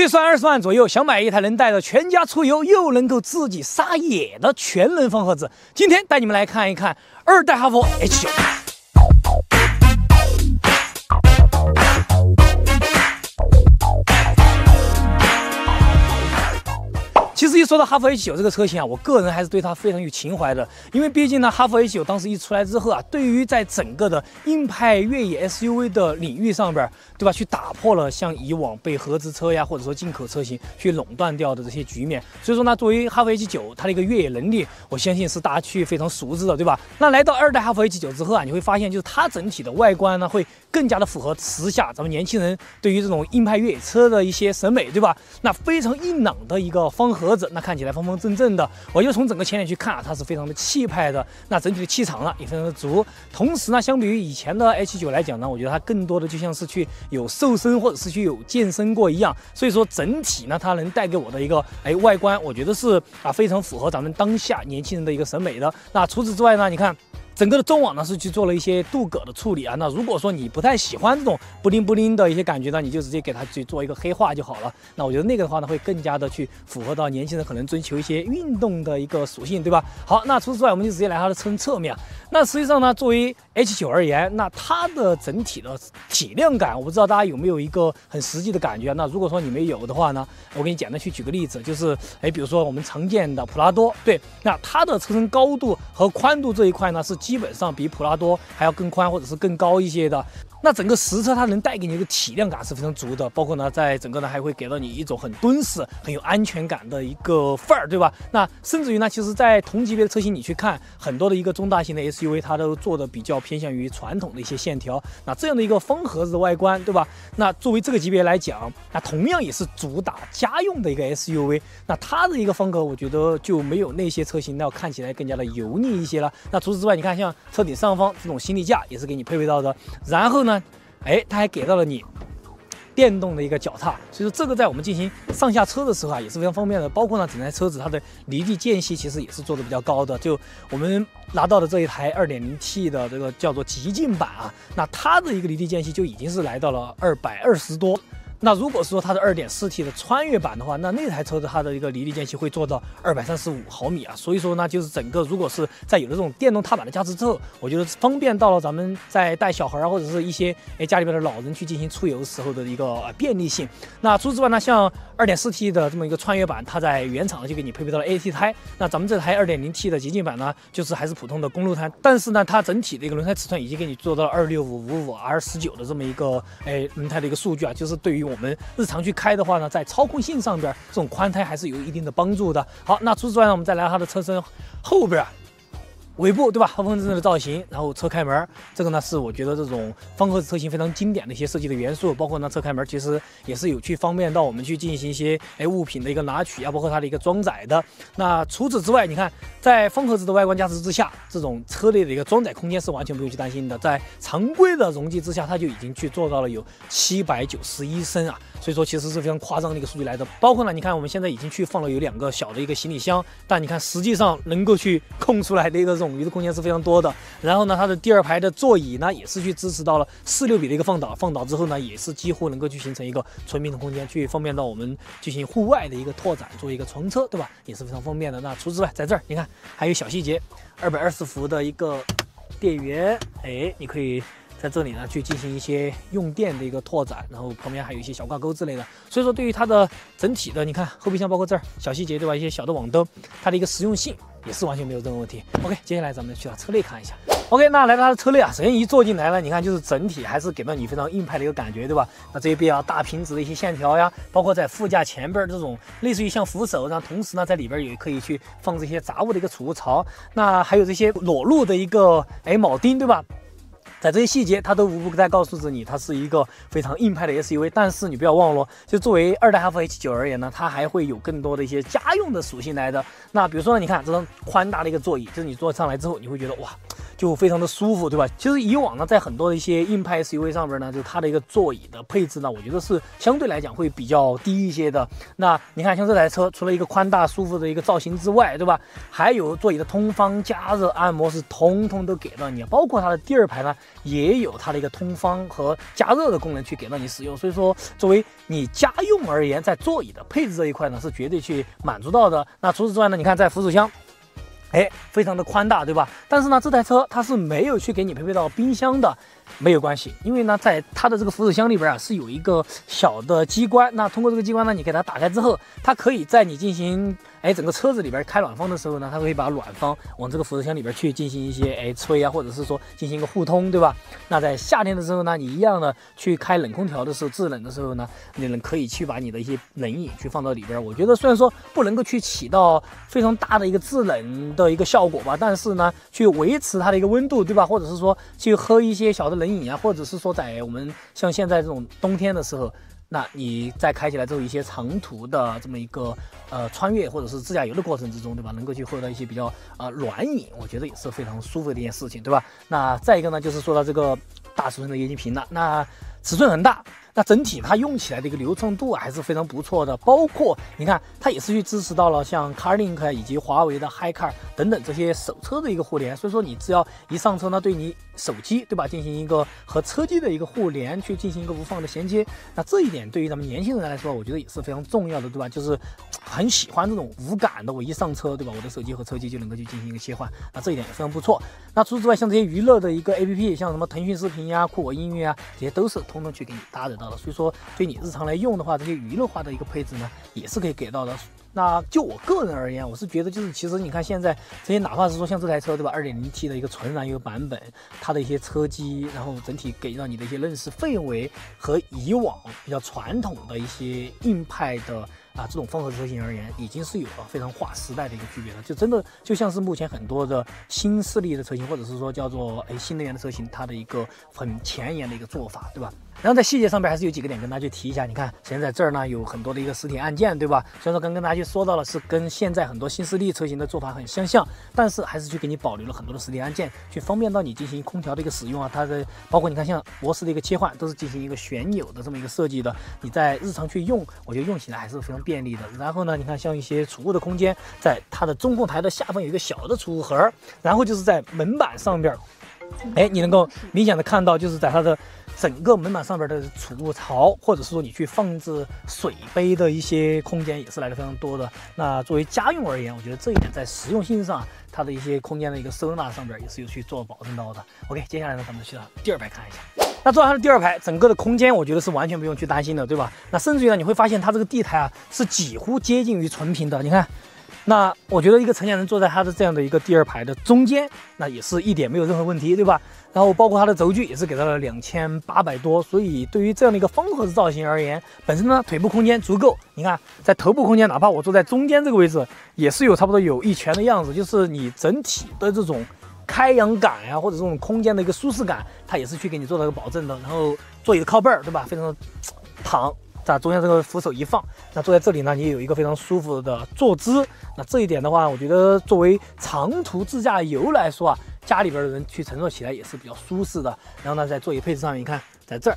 預算20萬左右，想買一台能帶着全家出游又能夠自己撒野的全能方盒子。今天带你们來看一看2代哈弗 H9。其實一說到哈弗 H9這個車型啊，我個人還是對它非常有情懷的，因為畢竟呢，哈弗 H9當時一出來之後啊，對於在整個的硬派越野 SUV 的領域上邊，對吧，去打破了像以往被合資車呀或者說進口車型去壟斷掉的這些局面。所以說呢，作為哈弗 H9它的一個越野能力，我相信是大家去非常熟知的，對吧？那來到2代哈弗 H9之後啊，你會發現就是它整體的外觀呢，會更加的符合時下咱們年輕人對於這種硬派越野車的一些審美，對吧？那非常硬朗的一個方盒子，那看起來方方正正的。我就從整個前臉去看啊，它是非常的氣派的，那整體的氣場呢也非常的足。同時呢，相比於以前的 H9來講呢，我覺得它更多的就像是去有瘦身或者是去有健身過一樣。所以說整體呢，它能帶給我的一個外觀，我覺得是非常符合咱们当下年輕人的一個審美的。那除此之外呢，你看。整個的中網呢是去做了一些鍍鉻的處理啊。那如果說你不太喜歡這種布靈布靈的一些感覺呢，你就直接給它去做一個黑化就好了。那我覺得那個的話呢，會更加的去符合到年輕人可能追求一些運動的一個屬性，對吧？好，那除此之外，我們就直接來它的車身側面。那實際上呢，作為 H9而言，那它的整體的體量感，我不知道大家有沒有一個很實際的感覺。那如果說你沒有的話呢，我給你簡單去舉個例子，就是比如說我們常見的普拉多，對，那它的車身高度和寬度這一塊呢是基本上比普拉多還要更寬或者是更高一些的。那整個實車它能帶給你一個體量感是非常足的，包括呢在整個呢還會給到你一種很敦實、很有安全感的一個範兒，對吧？那甚至於呢，其實在同級別的車型你去看很多的一個中大型的 SUV， 它都做的比較偏向於傳統的一些線條。那這樣的一個方盒子的外觀，對吧？那作為這個級別來講，那同樣也是主打家用的一個 SUV， 那它的一個風格我覺得就沒有那些車型那看起來更加的油膩一些了。那除此之外，你看像車頂上方這種行李架也是給你配備到的，然後呢，它還給到了你電動的一個腳踏，所以說這個在我們進行上下車的時候啊也是非常方便的。包括呢整台車子它的離地間隙其實也是做的比較高的，就我們拿到的這一台 2.0T 的這個叫做極盡版啊，那它的一個離地間隙就已經是來到了220多。那如果說它的 2.4T 的穿越版的話，那台車的它的一個離地間隙會做到235毫米啊。所以說呢，就是整個如果是在有了這種電動踏板的加持之後，我覺得方便到了咱們在帶小孩啊或者是一些家裡邊的老人去進行出遊時候的一個便利性。那除此之外呢，像 2.4T 的這麼一個穿越版，它在原廠就給你配備到了 AT 胎。那咱們這台 2.0T 的極盡版呢，就是還是普通的公路胎，但是呢，它整體的一個輪胎尺寸已經給你做到了265/55R19的這麼一個輪胎的一個數據啊，就是對於我們日常去開的話呢，在操控性上邊，這種寬胎還是有一定的幫助的。好，那除此之外呢，我們再來它的車身後邊。尾部對吧，方方正正的造型，然後車開門，這個呢是我覺得這種方盒子車型非常經典的一些設計的元素。包括呢車開門其實也是有去方便到我們去進行一些物品的一個拿取啊，包括它的一個裝載的。那除此之外，你看在方盒子的外觀加持之下，這種車內的一個裝載空間是完全不用去擔心的。在常規的容積之下，它就已經去做到了有791升啊，所以說其實是非常誇張的一個數據來的。包括呢，你看我們現在已經去放了有2個小的一個行李箱，但你看實際上能夠去空出來的一個冗餘的空間是非常多的。然後呢，它的第2排的座椅呢也是去支持到了4:6比的一個放倒，放倒之後呢也是幾乎能夠去形成一個純平的空間，去方便到我們進行戶外的一個拓展，做一個床車，對吧？也是非常方便的。那除此之外，在這兒你看還有小細節，220伏的一個電源，你可以在這裡呢去進行一些用電的一個拓展，然後旁邊還有一些小掛鈎之類的。所以說對於它的整體的，你看後備箱包括這兒小細節，對吧？一些小的網燈，它的一個實用性也是完全沒有任何問題。OK， 接下來咱們去它車內看一下。OK， 那來到它的車內啊，首先一坐進來了，你看就是整體還是給到你非常硬派的一個感覺，對吧？那這邊啊大平直的一些線條呀，包括在副駕前邊這種類似於像扶手，然後同時呢在裡邊也可以去放這些雜物的一個儲物槽。那還有這些裸露的一個鉚釘，對吧？在這些細節，它都無不在告訴着你，它是一個非常硬派的 SUV。但是你不要忘了，就作為2代哈弗 H9而言呢，它還會有更多的一些家用的屬性來的。那比如說呢，你看這種寬大的一個座椅，就是你坐上來之後，你會覺得哇，就非常的舒服，对吧？其實以往呢，在很多的一些硬派 SUV 上邊呢，就它的一個座椅的配置呢，我覺得是相對來講會比較低一些的。那你看，像這台車，除了一個寬大舒服的一個造型之外，對吧？還有座椅的通風、加熱、按摩是通通都給到你，包括它的第二排呢，也有它的一個通風和加熱的功能去給到你使用。所以說，作為你家用而言，在座椅的配置這一塊呢，是絕對去滿足到的。那除此之外呢，你看在扶手箱，非常的寬大，對吧？但是呢，這台車它是沒有去給你配備到冰箱的，沒有關係，因為呢，在它的這個扶手箱裡邊啊，是有一個小的機關。那通過這個機關呢，你給它打開之後，它可以在你進行整個車子裡邊開暖風的時候呢，它可以把暖風往這個扶手箱裡邊去進行一些吹啊，或者是說進行一個互通，對吧？那在夏天的時候呢，你一樣的去開冷空調的時候，制冷的時候呢，你可以去把你的一些冷飲去放到裡邊。我覺得雖然說不能夠去起到非常大的一個制冷的一個效果吧，但是呢，去維持它的一個溫度，對吧？或者是說去喝一些小的冷飲啊，或者是說在我們像現在這種冬天的時候，那你在開起來之後，一些長途的這麼一個穿越或者是自駕遊的過程之中，對吧？能夠去喝到一些比較暖飲，我覺得也是非常舒服的一件事情，对吧？那再一個呢，就是說到這個大尺寸的液晶屏了，那尺寸很大。那整體它用起來的一個流暢度還是非常不錯的，包括你看它也是去支持到了像 CarLink 以及華為的 HiCar 等等這些手車的一個互聯，所以說你只要一上車呢，對你手機對吧進行一個和車機的一個互聯，去進行一個無縫的銜接，那這一點對於咱們年輕人來說，我覺得也是非常重要的，對吧？就是很喜歡這種無感的，我一上車對吧，我的手機和車機就能夠去進行一個切換，那這一點也非常不錯。那除此之外，像這些娛樂的一個 APP， 像什麼騰訊視頻呀、酷我音樂啊，這些都是通通去給你搭載到的。所以說，對你日常來用的話，這些娛樂化的一個配置呢，也是可以給到的。那就我個人而言，我是覺得就是其實你看現在這些，哪怕是說像這台車对吧 2.0T 的一個純燃油版本，它的一些車機，然後整体給到你的一些內飾氛圍和以往比較傳統的一些硬派的这種複合車型而言，已經是有了非常劃時代的一個區別了，就真的就像是目前很多的新勢力的車型，或者是說叫做新能源的車型，它的一個很前沿的一個做法，對吧？然後在細節上面還是有幾個點跟大家去提一下。你看，現在這兒呢有很多的一個實體按鍵，對吧？雖然說剛跟大家去說到了是跟現在很多新勢力車型的做法很相像，但是還是去給你保留了很多的實體按鍵，去方便到你進行空調的一個使用啊。它的包括你看像模式的一個切換，都是進行一個旋鈕的這麼一個設計的。你在日常去用，我覺得用起來還是非常便利的。然後呢，你看像一些儲物的空間，在它的中控台的下方有一個小的儲物盒，然後就是在門板上邊，你能夠明顯的看到，就是在它的整個門板上邊的儲物槽，或者是說你去放置水杯的一些空間也是來的非常多的。那作為家用而言，我覺得這一點在實用性上，它的一些空间的一個收納上邊也是有去做保證到的。OK， 接下來呢，咱們去到第二排看一下。那坐上它的第二排，整個的空間我覺得是完全不用去擔心的，對吧？那甚至於呢，你會發現它這個地台啊是幾乎接近於純平的，你看。那我覺得一個成年人坐在它的這樣的一個第二排的中間，那也是一點沒有任何問題，對吧？然後包括它的軸距也是給到了2800多，所以對於這樣的一個方盒子造型而言，本身呢腿部空間足夠。你看在頭部空間，哪怕我坐在中間這個位置，也是有差不多有1拳的樣子，就是你整體的這種開揚感呀，或者這種空間的一個舒適感，它也是去給你做到一個保證的。然後座椅的靠背，對吧？非常的躺。在中间這個扶手一放，那坐在這裡呢，你也有一個非常舒服的坐姿。那這一點的話，我覺得作為長途自駕遊來說啊，家裡邊的人去乘坐起來也是比較舒適的。然後呢，在座椅配置上面，你看在這兒，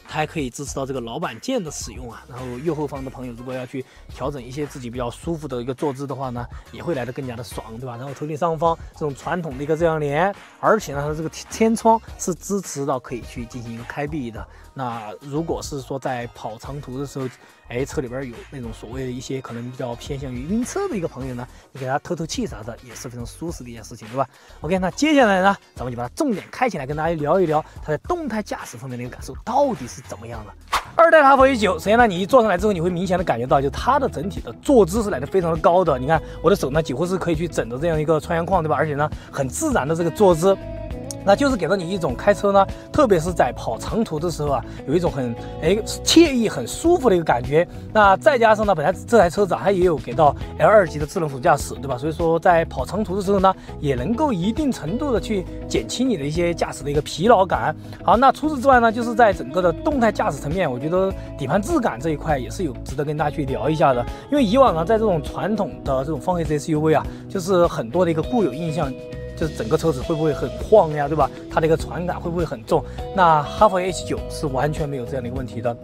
它還可以支持到這個老板鍵的使用啊。然後右後方的朋友如果要去調整一些自己比較舒服的一個坐姿的話呢，也會來得更加的爽，對吧？然後頭頂上方這種傳統的一個遮陽簾，而且呢，它的這個天窗是支持到可以去進行一個開閉的。那如果是說在跑長途的時候，車裡邊有那種所謂的一些可能比較偏向於暈車的一個朋友呢，你給他透透氣啥的，也是非常舒適的一件事情，對吧 ？OK， 那接下來呢，咱們就把它重點開起來，跟大家聊一聊它在動態駕駛方面的一個感受到底是怎麼樣的。二代的哈弗 H9，首先呢，你一坐上來之後，你會明顯的感覺到，就它的整體的坐姿是来的非常的高的。你看我的手呢，幾乎是可以去枕着這樣一個穿洋框，對吧？而且呢，很自然的這個坐姿。那就是給到你一種開車呢，特別是在跑長途的時候啊，有一種很惬意、很舒服的一個感覺。那再加上呢，本来這台車子它也有給到 L2 級的智能輔助駕駛，對吧？所以說在跑長途的時候呢，也能夠一定程度的去減輕你的一些駕駛的一個疲勞感。好，那除此之外呢，就是在整個的動態駕駛層面，我覺得底盤質感這一塊也是有值得跟大家去聊一下的。因為以往呢，在這種傳統的這種方盒子 SUV 啊，就是很多的一個固有印象。就是整个車子會不會很晃呀，對吧？它的一個傳感會不會很重？那哈弗 H9是完全沒有這樣的一個問題的。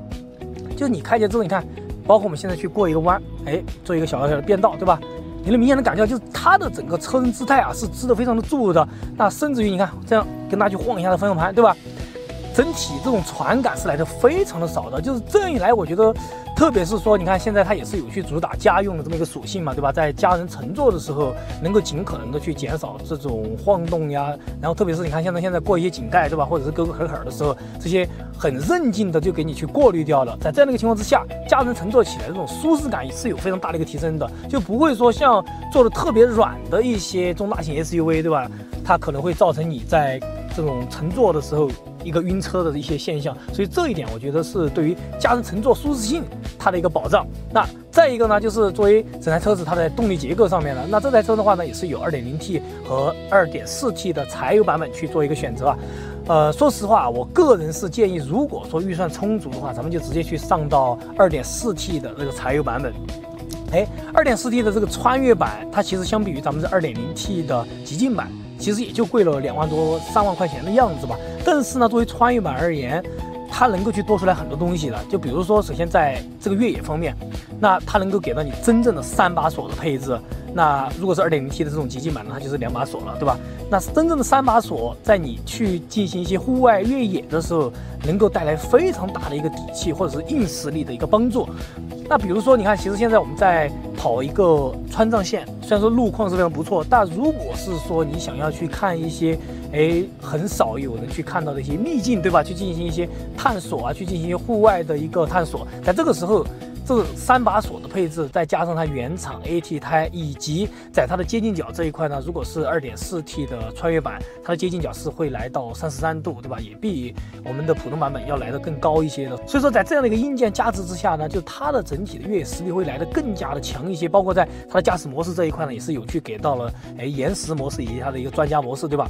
就是你開起來之後，你看，包括我們現在去過一個彎，哎，做一個小小的變道，對吧？你能明顯的感覺到，就是它的整個車身姿態啊是支得非常的住的。那甚至於你看這樣跟大家去晃一下的方向盤，對吧？整體這種傳感是來的非常的少的，就是這樣一來，我覺得，特別是說，你看現在它也是有去主打家用的這麼一個屬性嘛，對吧？在家人乘坐的時候，能夠盡可能的去減少這種晃動呀。然後特別是你看現在過一些井蓋，對吧？或者是溝溝坎坎的時候，這些很韌勁的就給你去過濾掉了。在這樣的一個情況之下，家人乘坐起來這種舒適感也是有非常大的一個提升的，就不會說像做的特別軟的一些中大型 SUV， 對吧？它可能會造成你在這種乘坐的時候一個暈車的一些現象，所以這一點我覺得是對於家人乘坐舒適性它的一個保障。那再一個呢，就是作為整台車子它的動力結構上面呢，那這台車的話呢，也是有 2.0T 和 2.4T 的柴油版本去做一個選擇啊。說實話，我個人是建議，如果說預算充足的話，咱們就直接去上到 2.4T 的那個柴油版本。哎，2.4T 的這個穿越版，它其實相比於咱們這 2.0T 的極盡版，其實也就貴了2萬多3萬塊錢的樣子吧。但是呢，作為穿越版而言，它能夠去多出來很多東西了。就比如說，首先在這個越野方面，那它能夠給到你真正的3把鎖的配置。那如果是 2.0T 的這種極盡版呢，它就是2把鎖了，對吧？那真正的3把鎖，在你去進行一些戶外越野的時候，能夠帶來非常大的一個底氣或者是硬實力的一個幫助。那比如說，你看，其實現在我們在跑一個川藏線，雖然說路況是非常不錯，但如果是說你想要去看一些，很少有人去看到的一些秘境，對吧？去進行一些探索啊，去進行一些戶外的一個探索，在這個時候，這個3把鎖的配置，再加上它原廠 AT 胎，以及在它的接近角這一塊呢，如果是 2.4T 的穿越版，它的接近角是會來到33度，對吧？也比我們的普通版本要來得更高一些的。所以說，在這樣的一個硬件加持之下呢，就它的整體的越野實力會來得更加的強一些。包括在它的駕駛模式這一塊呢，也是有去給到了延時模式以及它的一個專家模式，對吧？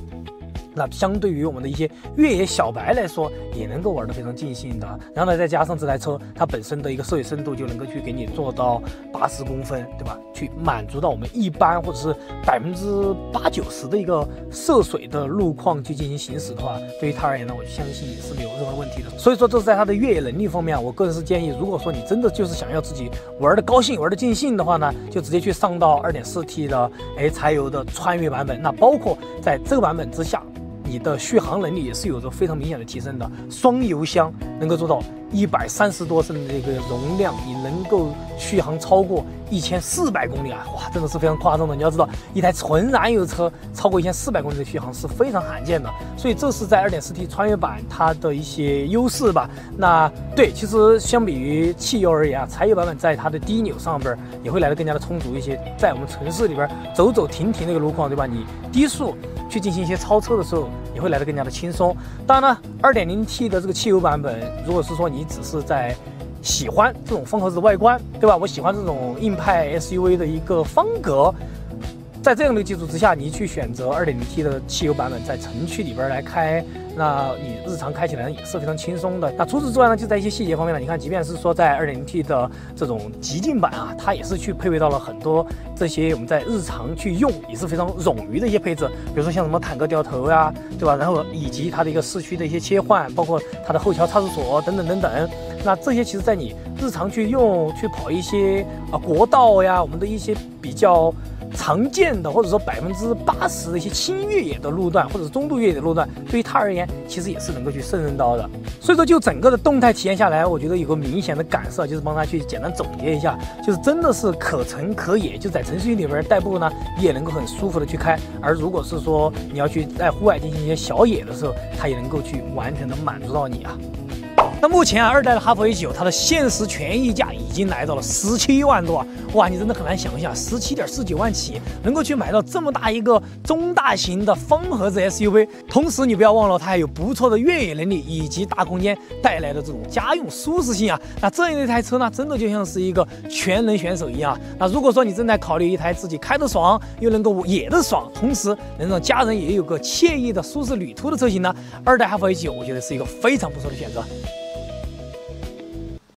那相對於我們的一些越野小白來說，也能夠玩得非常盡興的。然後呢，再加上這台車它本身的一個涉水深度就能夠去給你做到80公分，對吧？去滿足到我們一般或者是80%-90%的一個涉水的路況去進行行駛的話，對於它而言呢，我相信也是沒有任何問題的。所以說，這是在它的越野能力方面，我個人是建議，如果說你真的就是想要自己玩得高興、玩得盡興的話呢，就直接去上到 2.4T 的柴油的穿越版本。那包括在這個版本之下，你的續航能力也是有着非常明顯的提升的，雙油箱能夠做到130多升的一個容量，你能夠續航超過1400公里啊！哇，真的是非常誇張的。你要知道，一台純燃油車超過1400公里的續航是非常罕見的，所以這是在 2.4T 穿越版它的一些優勢吧。那對，其實相比於汽油而言啊，柴油版本在它的低扭上邊也會來得更加的充足一些，在我們城市裡邊走走停停那個路況，對吧？你低速去進行一些超車的時候，也會來得更加的輕鬆。當然呢，2.0T 的這個汽油版本，如果是說你只是在喜歡這種方盒子的外觀，對吧？我喜歡這種硬派 SUV 的一個方格，在這樣的基礎之下，你去選擇 2.0T 的汽油版本，在城區裡邊來開，那你日常開起來也是非常輕鬆的。那除此之外呢，就在一些細節方面呢，你看，即便是說在 2.0T 的這種極盡版啊，它也是去配備到了很多這些我們在日常去用也是非常冗餘的一些配置，比如說像什麼坦克掉頭呀，對吧？然後以及它的一個市區的一些切換，包括它的後橋差速鎖等等等等。那這些其實在你日常去用，去跑一些國道呀，我們的一些比較常見的，或者說80%的一些輕越野的路段，或者是中度越野的路段，對於它而言，其實也是能夠去勝任到的。所以說，就整個的動態體驗下來，我覺得有個明顯的感受，就是幫他去簡單總結一下，就是真的是可乘可野，就在城區裡邊代步呢，你也能夠很舒服的去開。而如果是說你要去在戶外進行一些小野的時候，它也能夠去完全的滿足到你啊。那目前啊，2代的哈弗 H9，它的限時權益價已經來到了17萬多啊！哇，你真的很難想象，17.49萬起能夠去買到這麼大一個中大型的方盒子 SUV， 同時你不要忘了，它還有不錯的越野能力以及大空間帶來的這種家用舒適性啊！那這樣一台車呢，真的就像是一個全能選手一樣。那如果說你正在考慮一台自己開得爽又能夠野得爽，同時能讓家人也有個愜意的舒適旅途的車型呢，2代哈弗 H9我覺得是一個非常不錯的選擇。